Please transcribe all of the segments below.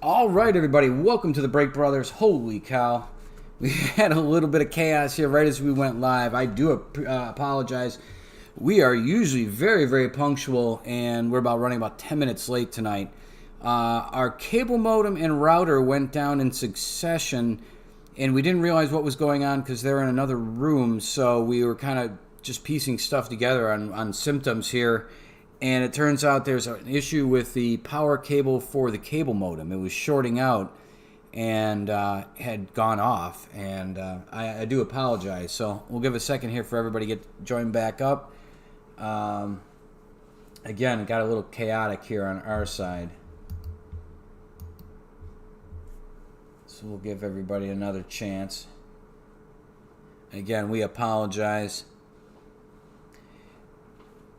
All right, everybody, welcome to the Break Brothers. Holy cow. We had a little bit of chaos here right as we went live. I do apologize. We are usually very, very punctual, and we're running about 10 minutes late tonight. Our cable modem and router went down in succession, and we didn't realize what was going on because they're in another room, so we were kind of just piecing stuff together on symptoms here. And it turns out there's an issue with the power cable for the cable modem. It was shorting out and had gone off. And I do apologize. So we'll give a second here for everybody to get joined back up. Again, it got a little chaotic here on our side. So we'll give everybody another chance. Again, we apologize.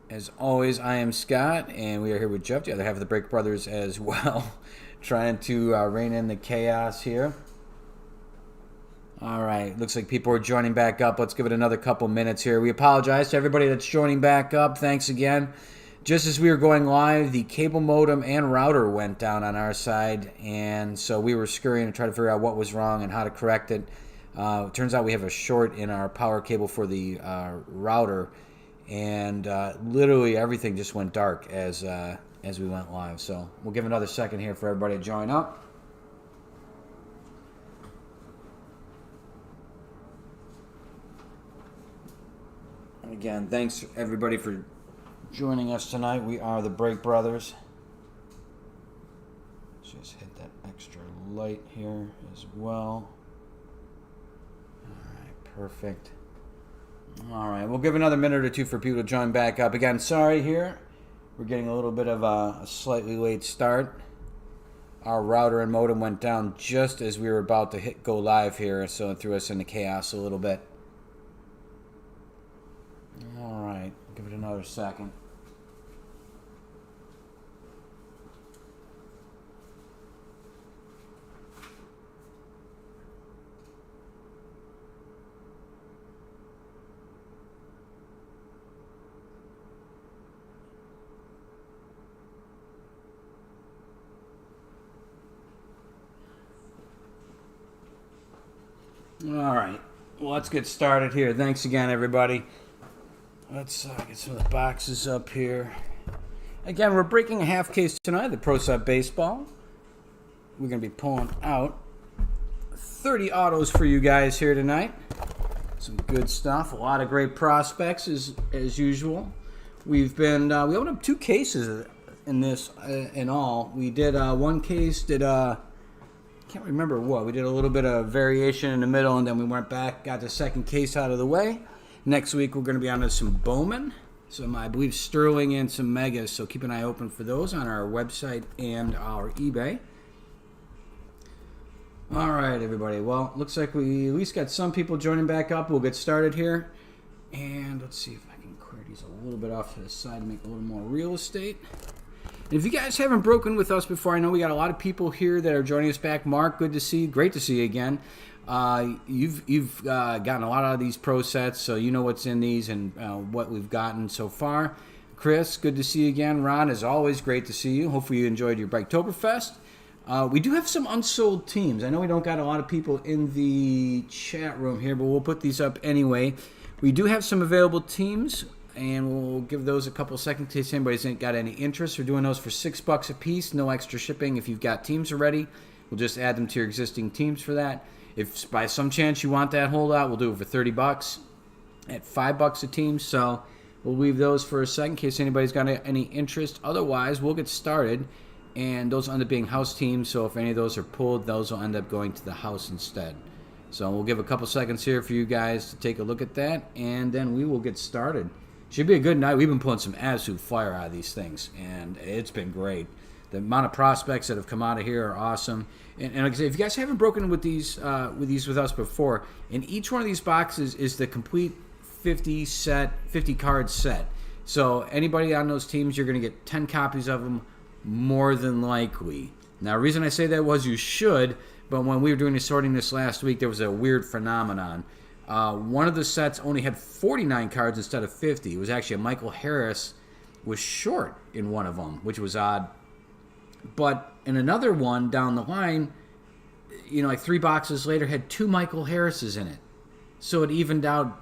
As always, I am Scott, and we are here with Jeff, the other half of the Break Brothers as well, trying to rein in the chaos here. All right, looks like people are joining back up. Let's give it another couple minutes here. We apologize to everybody that's joining back up. Thanks again. Just as we were going live, the cable modem and router went down on our side, and so we were scurrying to try to figure out what was wrong and how to correct it. It turns out we have a short in our power cable for the router, and literally everything just went dark as we went live. So we'll give another second here for everybody to join up. And again, thanks everybody for joining us tonight. We are the Break Brothers. Just hit that extra light here as well. All right, perfect. All right, we'll give another minute or two for people to join back up. Again, sorry here. We're getting a little bit of a slightly late start. Our router and modem went down just as we were about to go live here, so it threw us into chaos a little bit. All right, give it another second. All right, well, let's get started here. Thanks again, everybody. Let's get some of the boxes up here. Again, we're breaking a half case tonight, the Pro Set Baseball. We're going to be pulling out 30 autos for you guys here tonight. Some good stuff, a lot of great prospects as usual. We opened up 2 cases in this in all. We did one case, can't remember what. We did a little bit of variation in the middle, and then we went back, got the second case out of the way. Next week, we're going to be on to some Bowman, some, I believe, Sterling, and some Megas. So keep an eye open for those on our website and our eBay. All right, everybody. Well, looks like we at least got some people joining back up. We'll get started here. And let's see if I can clear these a little bit off to the side and make a little more real estate. And if you guys haven't broken with us before, I know we got a lot of people here that are joining us back. Mark, good to see you. Great to see you again. You've gotten a lot out of these pro sets, so you know what's in these and what we've gotten so far. Chris, good to see you again. Ron, as always, great to see you. Hopefully you enjoyed your Breaktoberfest. We do have some unsold teams. I know we don't got a lot of people in the chat room here, but we'll put these up anyway. We do have some available teams, and we'll give those a couple seconds in case anybody's got any interest. We're doing those for $6 a piece, no extra shipping. If you've got teams already, we'll just add them to your existing teams for that. If by some chance you want that holdout, we'll do it for $30 at $5 a team. So we'll leave those for a second in case anybody's got any interest. Otherwise, we'll get started, and those end up being house teams. So if any of those are pulled, those will end up going to the house instead. So we'll give a couple seconds here for you guys to take a look at that, and then we will get started. Should be a good night. We've been pulling some absolute fire out of these things, and it's been great. The amount of prospects that have come out of here are awesome. And like I say, if you guys haven't broken with these with us before, in each one of these boxes is the complete 50 card set. So anybody on those teams, you're going to get 10 copies of them, more than likely. Now, the reason I say that was you should, but when we were doing the sorting this last week, there was a weird phenomenon. One of the sets only had 49 cards instead of 50. It was actually a Michael Harris was short in one of them, which was odd. But in another one down the line, like 3 boxes later, had 2 Michael Harrises in it. So it evened out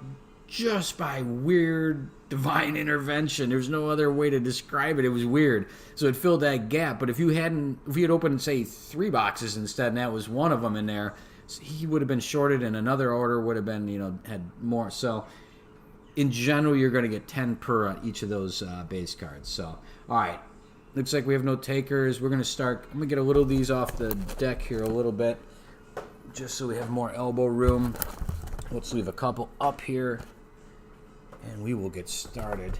just by weird divine intervention. There's no other way to describe it. It was weird. So it filled that gap. But if you had opened, say, 3 boxes instead, and that was one of them in there, he would have been shorted, and another order would have been, had more. So in general, you're going to get 10 per on each of those base cards. So, all right. Looks like we have no takers. We're going to start. I'm going to get a little of these off the deck here a little bit, just so we have more elbow room. Let's leave a couple up here, and we will get started.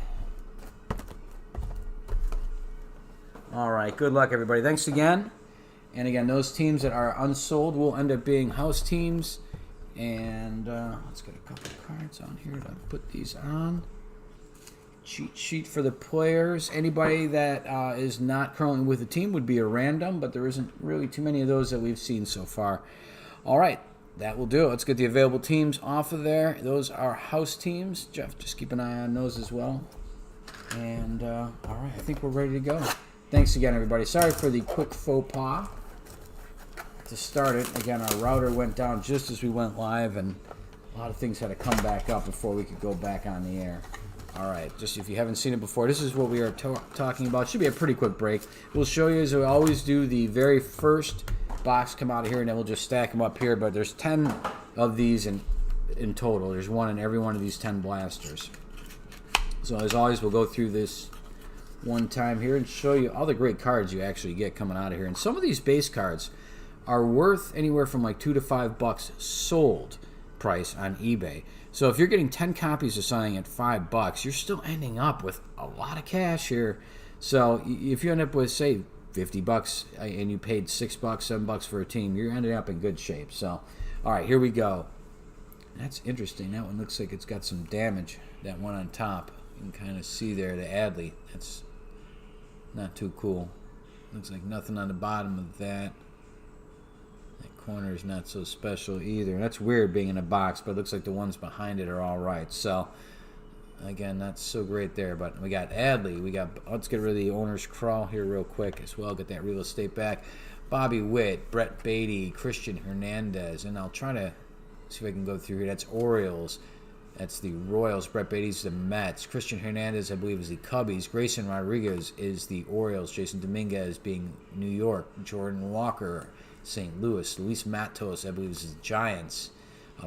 All right. Good luck, everybody. Thanks again. And again, those teams that are unsold will end up being house teams. And let's get a couple of cards on here to put these on. Cheat sheet for the players. Anybody that is not currently with the team would be a random, but there isn't really too many of those that we've seen so far. All right, that will do it. Let's get the available teams off of there. Those are house teams. Jeff, just keep an eye on those as well. And all right, I think we're ready to go. Thanks again, everybody. Sorry for the quick faux pas to start it. Again, our router went down just as we went live, and a lot of things had to come back up before we could go back on the air. All right, just if you haven't seen it before, this is what we are talking about. Should be a pretty quick break. We'll show you, as we always do, the very first box come out of here, and then we'll just stack them up here. But there's 10 of these in total. There's one in every one of these 10 blasters. So as always, we'll go through this one time here and show you all the great cards you actually get coming out of here. And some of these base cards are worth anywhere from like $2 to $5 sold price on eBay. So if you're getting 10 copies of something at $5, you're still ending up with a lot of cash here. So if you end up with, say, $50 and you paid $6, $7 for a team, you're ending up in good shape. So, all right, here we go. That's interesting. That one looks like it's got some damage. That one on top, you can kind of see there, the Adley. That's not too cool. Looks like nothing on the bottom of that. That corner is not so special either. That's weird being in a box, but it looks like the ones behind it are all right. So, again, not so great there. But we got Adley. Let's get rid of the owner's crawl here real quick as well. Get that real estate back. Bobby Witt, Brett Beatty, Christian Hernandez. And I'll try to see if I can go through here. That's Orioles. That's the Royals. Brett Beatty's the Mets. Christian Hernandez, I believe, is the Cubbies. Grayson Rodriguez is the Orioles. Jason Dominguez being New York. Jordan Walker, St. Louis. Luis Matos, I believe, is the Giants.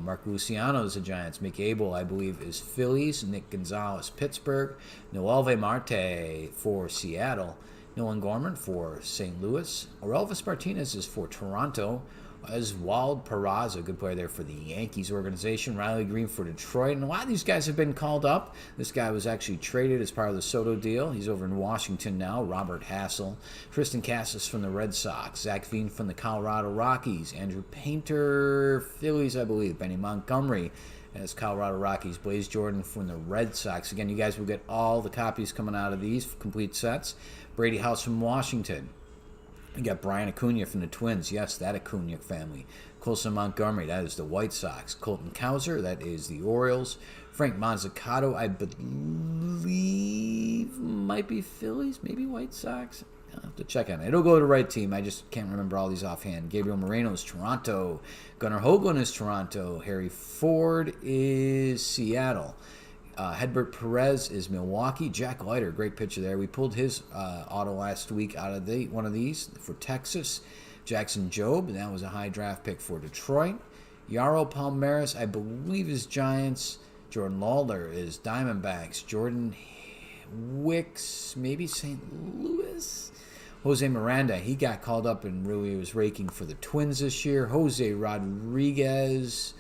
Mark Luciano is the Giants. Mick Abel, I believe, is Phillies. Nick Gonzalez, Pittsburgh. Noelvi Marte for Seattle. Nolan Gorman for St. Louis. Orelvis Martinez is for Toronto. Oswald Peraza, good player there for the Yankees organization. Riley Green for Detroit. And a lot of these guys have been called up. This guy was actually traded as part of the Soto deal. He's over in Washington now. Robert Hassel. Tristan Casas from the Red Sox. Zach Veen from the Colorado Rockies. Andrew Painter, Phillies, I believe. Benny Montgomery as Colorado Rockies. Blaze Jordan from the Red Sox. Again, you guys will get all the copies coming out of these complete sets. Brady House from Washington. You got Brian Acuna from the Twins. Yes, that Acuna family. Colson Montgomery, that is the White Sox. Colton Cowser, that is the Orioles. Frank Manzancato, I believe, might be Phillies, maybe White Sox. I'll have to check on it. It'll go to the right team. I just can't remember all these offhand. Gabriel Moreno is Toronto. Gunnar Hoagland is Toronto. Harry Ford is Seattle. Hedbert Perez is Milwaukee. Jack Leiter, great pitcher there. We pulled his auto last week out of one of these for Texas. Jackson Jobe, and that was a high draft pick for Detroit. Yaro Palmares, I believe, is Giants. Jordan Lawler is Diamondbacks. Jordan Wicks, maybe St. Louis. Jose Miranda, he got called up and really was raking for the Twins this year. Jose Rodriguez,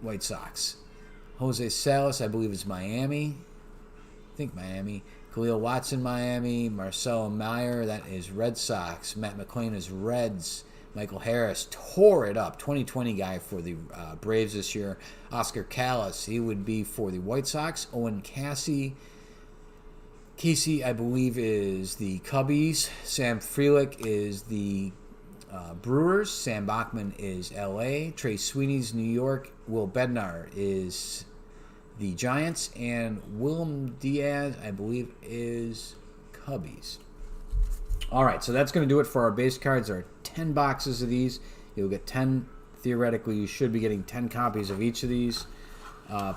White Sox. Jose Salas, I believe, is Miami. I think Miami. Khalil Watson, Miami. Marcelo Meyer, that is Red Sox. Matt McClain is Reds. Michael Harris tore it up. 2020 guy for the Braves this year. Oscar Callis, he would be for the White Sox. Owen Casey, I believe, is the Cubbies. Sam Frelick is the Brewers. Sam Bachman is L.A. Trey Sweeney's New York. Will Bednar is the Giants. And Willem Diaz, I believe, is Cubbies. All right, so that's going to do it for our base cards. There are 10 boxes of these. You'll get 10. Theoretically, you should be getting 10 copies of each of these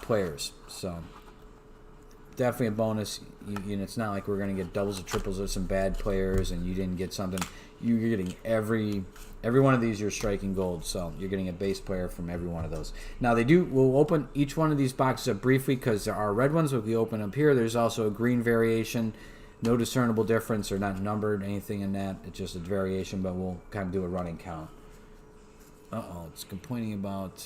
players. So definitely a bonus. It's not like we're going to get doubles or triples of some bad players and you didn't get something. You're getting every one of these. You're striking gold. So you're getting a base player from every one of those. Now we'll open each one of these boxes up briefly because there are red ones that we open up here. There's also a green variation. No discernible difference. They're not numbered, anything in that. It's just a variation, but we'll kind of do a running count. Uh-oh, it's complaining about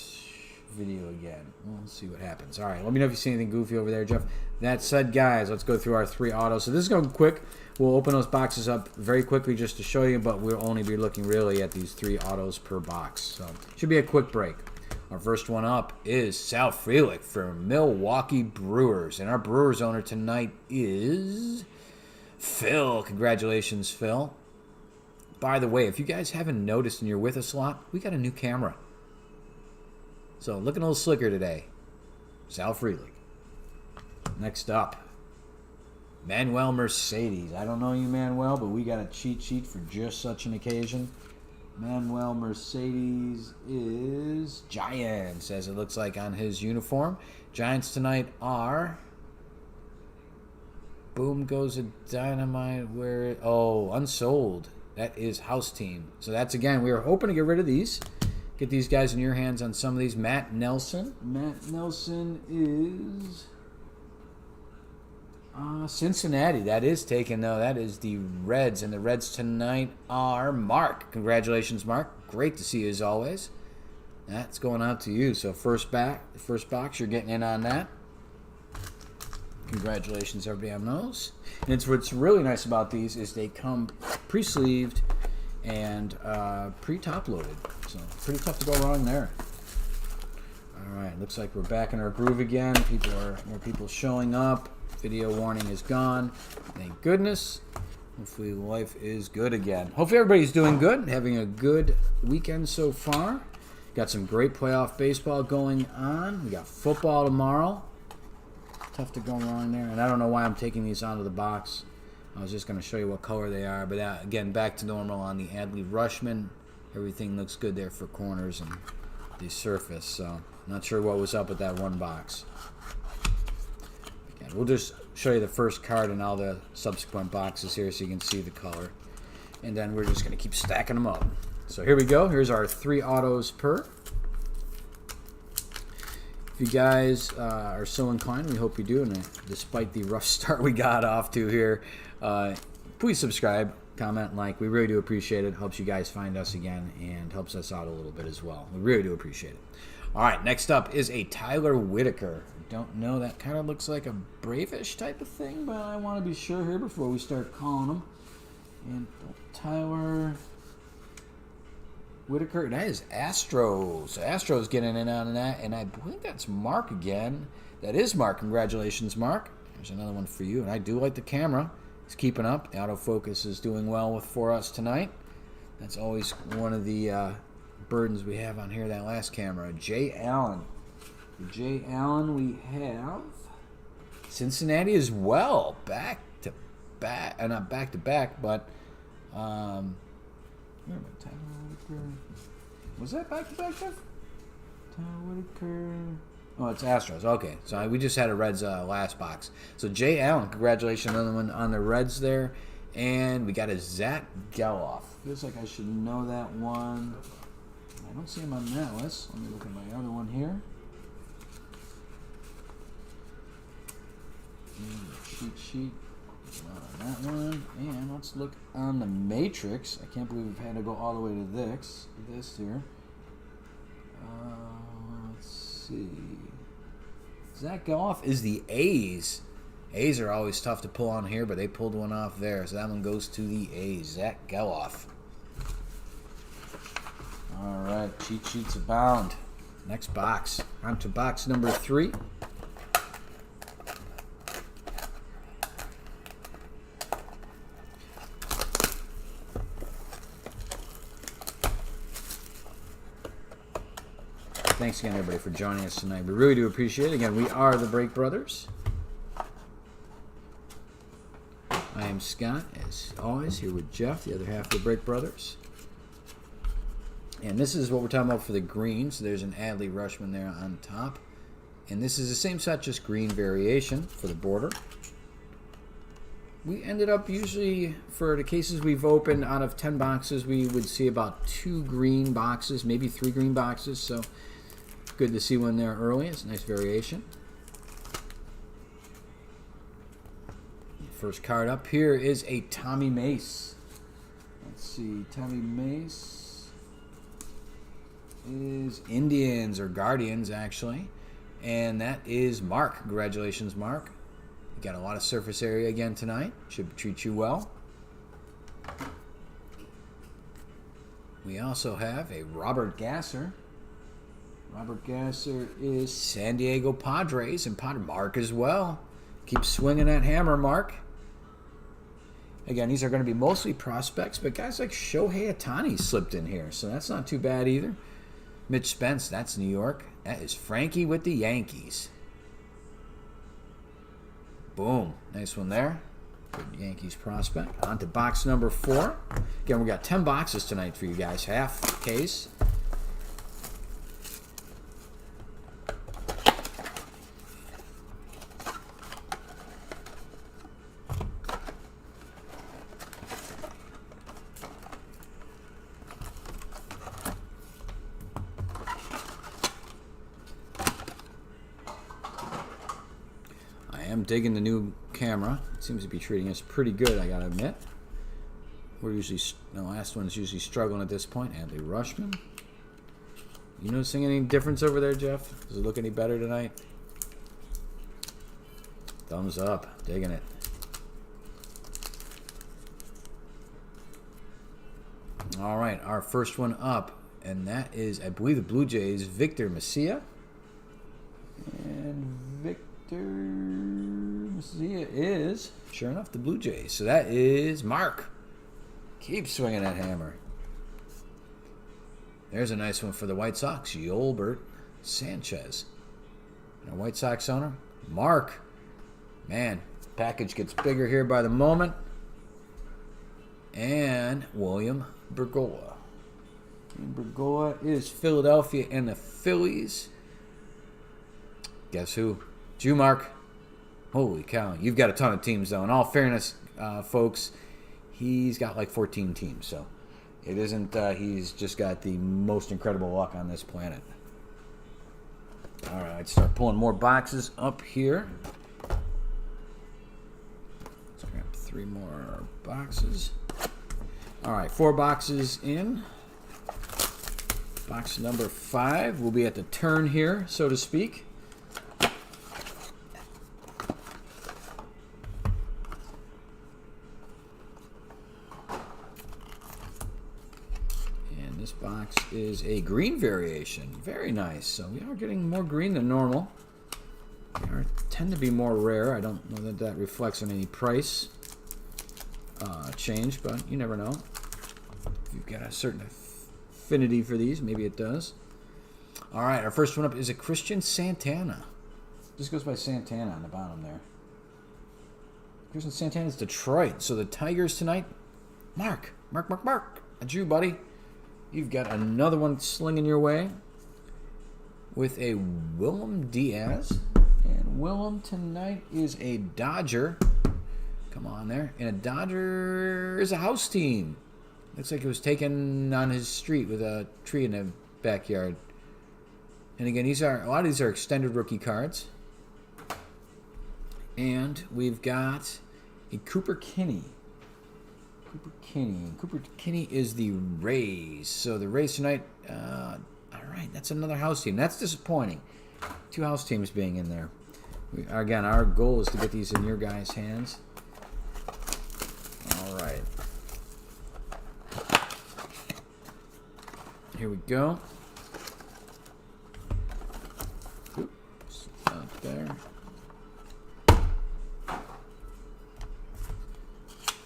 video again. Well, let's see what happens. All right, let me know if you see anything goofy over there, Jeff. That said, guys, let's go through our 3 autos. So this is going quick. We'll open those boxes up very quickly just to show you, but we'll only be looking really at these 3 autos per box. So it should be a quick break. Our first one up is Sal Frelick from Milwaukee Brewers. And our Brewers owner tonight is Phil. Congratulations, Phil. By the way, if you guys haven't noticed and you're with us a lot, we got a new camera. So looking a little slicker today. Sal Frelick. Next up, Manuel Mercedes. I don't know you, Manuel, but we got a cheat sheet for just such an occasion. Manuel Mercedes is Giants, as it looks like on his uniform. Giants tonight are... Boom goes a dynamite. Unsold. That is house team. So that's, again, we were hoping to get rid of these. Get these guys in your hands on some of these. Matt Nelson. Matt Nelson is Cincinnati. That is taken, though. That is the Reds. And the Reds tonight are Mark. Congratulations, Mark. Great to see you as always. That's going out to you. So first box, you're getting in on that. Congratulations, everybody, on those. And what's really nice about these is they come pre-sleeved and pre-top loaded. So pretty tough to go wrong there. All right, looks like we're back in our groove again. More people showing up. Video warning is gone. Thank goodness. Hopefully life is good again. Hopefully everybody's doing good, having a good weekend so far. Got some great playoff baseball going on. We got football tomorrow. Tough to go wrong there. And I don't know why I'm taking these out of the box. I was just going to show you what color they are. But again, back to normal on the Adley Rushman. Everything looks good there for corners and the surface. So not sure what was up with that one box. Again, we'll just show you the first card and all the subsequent boxes here so you can see the color. And then we're just going to keep stacking them up. So here we go. Here's our 3 autos per. If you guys are so inclined, we hope you do, and despite the rough start we got off to here, please subscribe, comment, like. We really do appreciate it. Helps you guys find us again and helps us out a little bit as well. We really do appreciate it. All right, next up is a Tyler Whitaker. Don't know, that kind of looks like a Bravish type of thing, but I want to be sure here before we start calling them. And Tyler Whitaker, that is Astros. Astros getting in on that, and I believe that's Mark again. That is Mark. Congratulations, Mark. There's another one for you, and I do like the camera. It's keeping up. The autofocus is doing well for us tonight. That's always one of the burdens we have on here, that last camera. Jay Allen. For Jay Allen, we have Cincinnati as well. Back to back. Not back to back, but... Was that back-to-back, Jeff? Tyler Whitaker. Oh, it's Astros. Okay, so we just had a Reds last box. So Jay Allen, congratulations on the Reds there. And we got a Zach Geloff. Feels like I should know that one. I don't see him on that list. Let me look at my other one here. Cheat sheet. Not on that one. And let's look on the Matrix. I can't believe we've had to go all the way to this here. Let's see. Zach Geloff is the A's. A's are always tough to pull on here, but they pulled one off there. So that one goes to the A's. Zach Geloff. All right. Cheat sheets abound. Next box. On to box number 3. Thanks again, everybody, for joining us tonight. We really do appreciate it. Again, we are the Break Brothers. I am I'm Scott, as always, here with Jeff, the other half of the Break Brothers. And this is what we're talking about for the green. So there's an Adley Rushman there on top. And this is the same set, just green variation for the border. We ended up usually, for the cases we've opened, out of 10 boxes, we would see about 2 green boxes, maybe 3 green boxes. So good to see one there early. It's a nice variation. First card up here is a Tommy Mace. Let's see, Tommy Mace is Indians, or Guardians, actually. And that is Mark. Congratulations, Mark. You got a lot of surface area again tonight. Should treat you well. We also have a Robert Gasser. Robert Gasser is San Diego Padres, and Mark as well. Keep swinging that hammer, Mark. Again, these are going to be mostly prospects, but guys like Shohei Ohtani slipped in here, so that's not too bad either. Mitch Spence, that's New York. That is Frankie with the Yankees. Boom. Nice one there. Good Yankees prospect. On to box number 4. Again, we got 10 boxes tonight for you guys. Half case. I'm digging the new camera. It seems to be treating us pretty good, I gotta admit. We're usually, the last one's usually struggling at this point. Adley Rushman. You noticing any difference over there, Jeff? Does it look any better tonight? Thumbs up. Digging it. All right, our first one up, and that is, I believe, the Blue Jays, Victor Mejia. And Victor Mejia is, sure enough, the Blue Jays. So that is Mark. Keep swinging that hammer. There's a nice one for the White Sox, Yolbert Sanchez. And our White Sox owner, Mark. Man, package gets bigger here by the moment. And William Bergolla. And Bergolla is Philadelphia and the Phillies. Guess who? Jew Mark. Holy cow. You've got a ton of teams, though. In all fairness, folks, he's got like 14 teams. So it isn't, he's just got the most incredible luck on this planet. All right, start pulling more boxes up here. Let's grab 3 more boxes. All right, 4 boxes in. Box number 5 will be at the turn here, so to speak. And this box is a green variation. Very nice. So we are getting more green than normal. They tend to be more rare. I don't know that that reflects on any price change, but you never know. If you've got a certain affinity for these, maybe it does. All right, our first one up is a Christian Santana. This goes by Santana on the bottom there. Christian Santana is Detroit. So the Tigers tonight, Mark. That's you, buddy. You've got another one slinging your way with a Willem Diaz. And Willem tonight is a Dodger. Come on there. And a Dodger is a house team. Looks like it was taken on his street with a tree in the backyard. And again, a lot of these are extended rookie cards. And we've got a Cooper Kinney. Cooper Kinney is the Rays. So the Rays tonight, all right, that's another house team. That's disappointing. 2 house teams being in there. Again, our goal is to get these in your guys' hands. All right. Here we go. Oops, up there.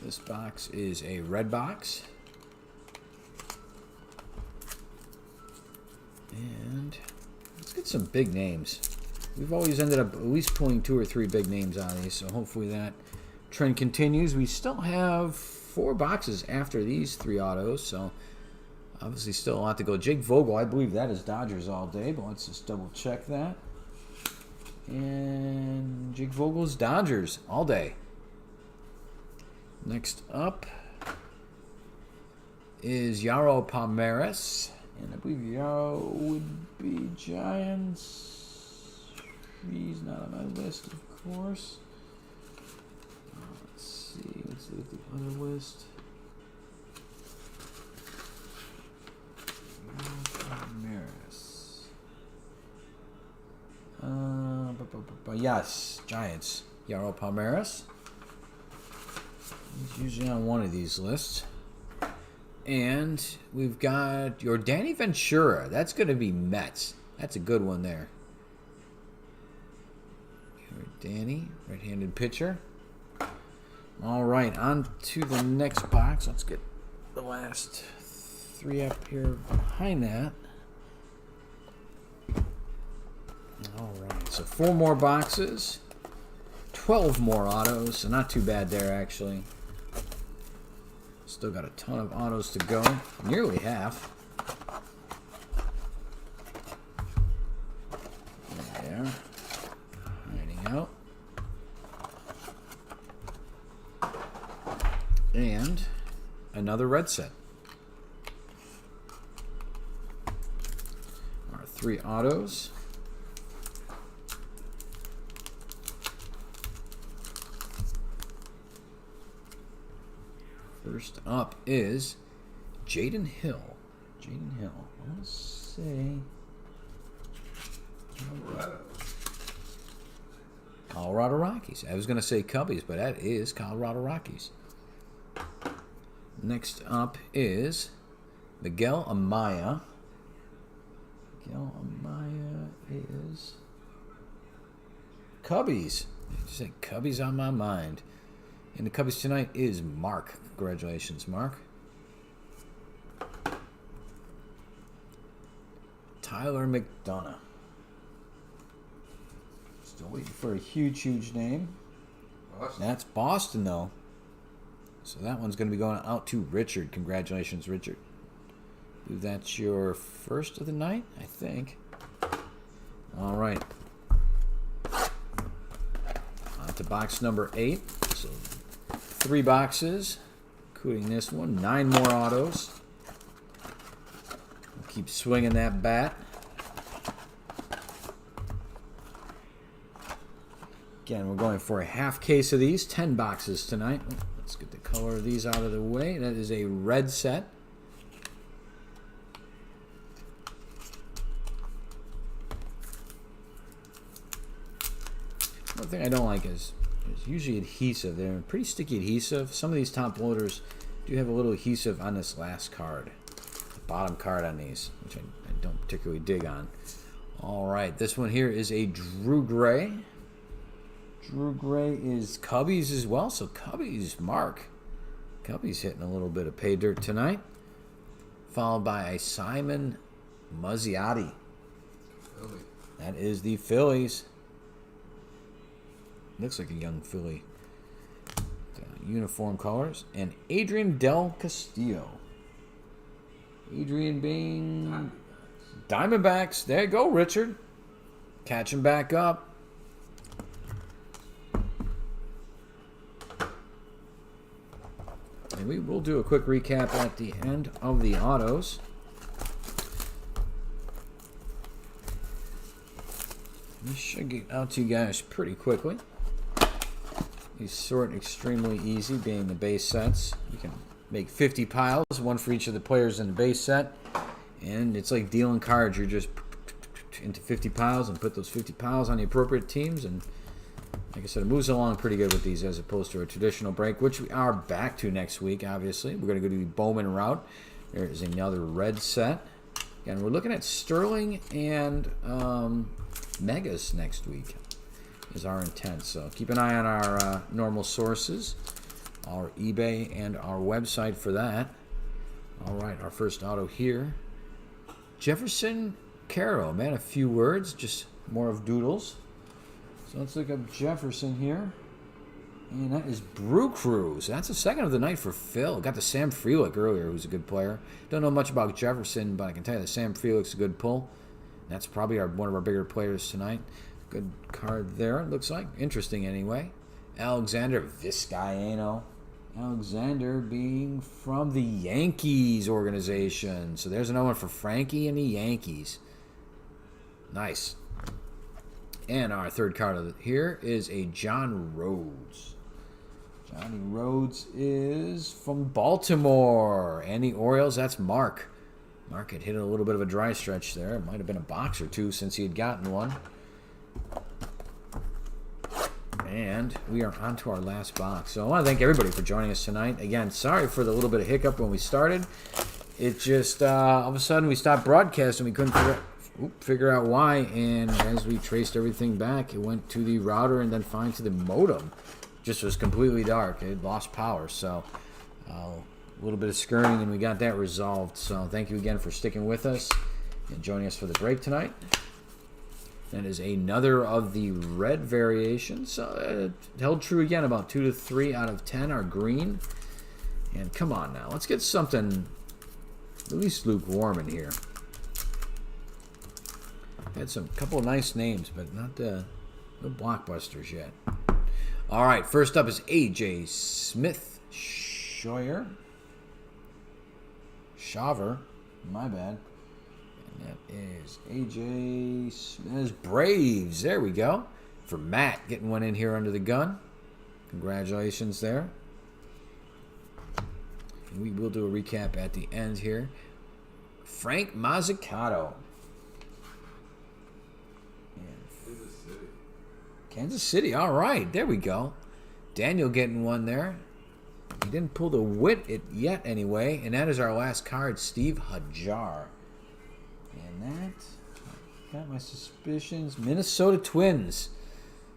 This box is a red box. And let's get some big names. We've always ended up at least pulling 2 or 3 big names out of these, so hopefully that trend continues. We still have 4 boxes after these 3 autos, so obviously still a lot to go. Jake Vogel, I believe that is Dodgers all day, but let's just double check that. And Jake Vogel's Dodgers all day. Next up is Yaro Palmeras, and I believe Yaro would be Giants. He's not on my list, of course. Let's see. Let's look at the other list. Palmeras. Yes, Giants. Yaro Palmeras. He's usually on one of these lists. And we've got your Danny Ventura. That's going to be Mets. That's a good one there. Danny, right-handed pitcher. All right, on to the next box. Let's get the last 3 up here behind that. All right, so 4 more boxes, 12 more autos, so not too bad there, actually. Still got a ton of autos to go, nearly half. There, hiding out. And another red set. Our 3 autos. First up is Jaden Hill. Jaden Hill. I want to say Colorado Rockies. I was going to say Cubbies, but that is Colorado Rockies. Next up is Miguel Amaya. Miguel Amaya is Cubbies. Just say Cubbies on my mind. And the Cubbies tonight is Mark. Congratulations, Mark. Tyler McDonough. Still waiting for a huge, huge name. Boston. That's Boston, though. So that one's going to be going out to Richard. Congratulations, Richard. That's your first of the night, I think. All right. On to box number 8. So 3 boxes, including this one. 9 more autos. We'll keep swinging that bat. Again, we're going for a half case of these. 10 boxes tonight. Let's get the color of these out of the way. That is a red set. One thing I don't like is usually adhesive. They're pretty sticky adhesive. Some of these top loaders do have a little adhesive on this last card. The bottom card on these, which I don't particularly dig on. All right, this one here is a Drew Gray. Drew Gray is Cubbies as well, so Cubbies, Mark. Cubbies hitting a little bit of pay dirt tonight. Followed by a Simon Muzziotti. Philly. That is the Phillies. Looks like a young Philly. Uniform colors. And Adrian Del Castillo. Adrian being Diamondbacks. There you go, Richard. Catch him back up. And we will do a quick recap at the end of the autos. These should get out to you guys pretty quickly. These sort extremely easy, being the base sets. You can make 50 piles, one for each of the players in the base set. And it's like dealing cards. You're just into 50 piles and put those 50 piles on the appropriate teams. And like I said, it moves along pretty good with these as opposed to a traditional break, which we are back to next week, obviously. We're going to go to the Bowman route. There is another red set. Again, we're looking at Sterling and Megas next week is our intent. So keep an eye on our normal sources, our eBay and our website for that. All right, our first auto here. Jefferson Caro, man, a few words, just more of doodles. So let's look up Jefferson here. And that is Brew Crews. That's the second of the night for Phil. Got the Sam Frelick earlier, who's a good player. Don't know much about Jefferson, but I can tell you that Sam Frelick's a good pull. That's probably one of our bigger players tonight. Good card there, it looks like. Interesting anyway. Alexander Vizcaino. Alexander being from the Yankees organization. So there's another one for Frankie and the Yankees. Nice. And our third card here is a John Rhodes. Johnny Rhodes is from Baltimore. And the Orioles, that's Mark. Mark had hit a little bit of a dry stretch there. It might have been a box or two since he had gotten one. And we are on to our last box. So I want to thank everybody for joining us tonight. Again, sorry for the little bit of hiccup when we started. It just, all of a sudden, we stopped broadcasting. We couldn't figure out why. And as we traced everything back, it went to the router and then finally to the modem. Just was completely dark. It lost power. So a little bit of skirting, and we got that resolved. So thank you again for sticking with us and joining us for the break tonight. That is another of the red variations. Held true again. About 2 to 3 out of 10 are green. And come on now. Let's get something at least lukewarm in here. Had some couple of nice names, but not no blockbusters yet. All right. First up is A.J. Smith Scheuer. Shaver. My bad. That is A.J. Smith's Braves. There we go. For Matt, getting one in here under the gun. Congratulations there. And we will do a recap at the end here. Frank Mazzucato. Kansas City. All right. There we go. Daniel getting one there. He didn't pull the wit yet anyway. And that is our last card, Steve Hajar. And that, got my suspicions, Minnesota Twins.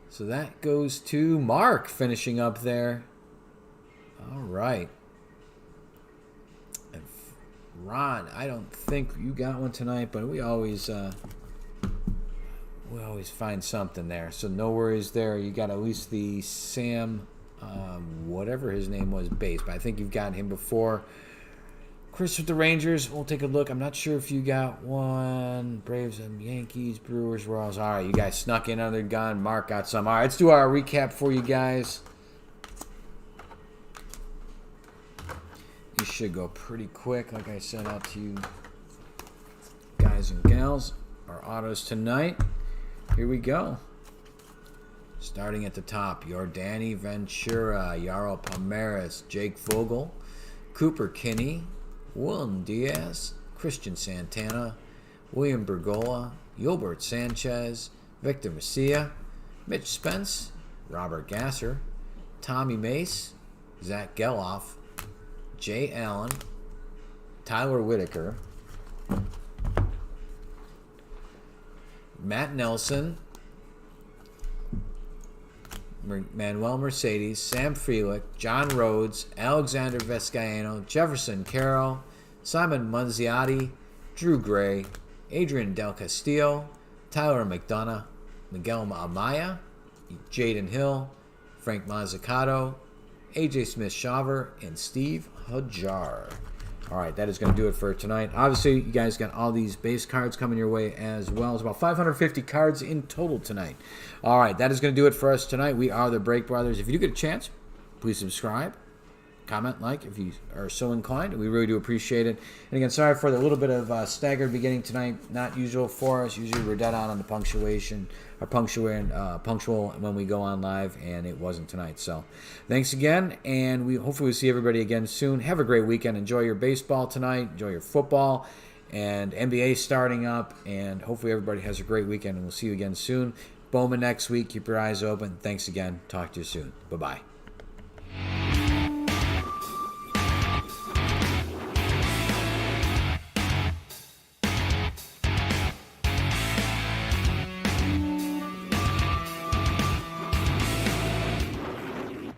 So that goes to Mark finishing up there. All right. And Ron, I don't think you got one tonight, but we always find something there. So no worries there. You got at least the Sam, whatever his name was, base. But I think you've gotten him before. Chris with the Rangers, we'll take a look. I'm not sure if you got one. Braves and Yankees, Brewers, Royals. All right, you guys snuck in under the gun. Mark got some. All right, let's do our recap for you guys. These should go pretty quick, like I said out to you guys and gals. Our autos tonight. Here we go. Starting at the top, Yordany Ventura, Yarrow Palmares, Jake Vogel, Cooper Kinney, William Diaz, Christian Santana, William Bergola, Yolbert Sanchez, Victor Messia, Mitch Spence, Robert Gasser, Tommy Mace, Zach Geloff, Jay Allen, Tyler Whitaker, Matt Nelson, Manuel Mercedes, Sam Frelick, John Rhodes, Alexander Vizcaino, Jefferson Carroll, Simon Munziati, Drew Gray, Adrian Del Castillo, Tyler McDonough, Miguel Amaya, Jaden Hill, Frank Mazzucato, A.J. Smith-Shaver, and Steve Hajar. All right, that is going to do it for tonight. Obviously, you guys got all these base cards coming your way as well. It's about 550 cards in total tonight. All right, that is going to do it for us tonight. We are the Break Brothers. If you do get a chance, please subscribe, comment, like if you are so inclined. We really do appreciate it. And again, sorry for the little bit of staggered beginning tonight. Not usual for us. Usually we're dead on the punctuation, or punctual when we go on live, and it wasn't tonight. So thanks again, and we hopefully see everybody again soon. Have a great weekend. Enjoy your baseball tonight. Enjoy your football, and NBA starting up, and hopefully everybody has a great weekend, and we'll see you again soon. Bowman next week. Keep your eyes open. Thanks again. Talk to you soon. Bye-bye.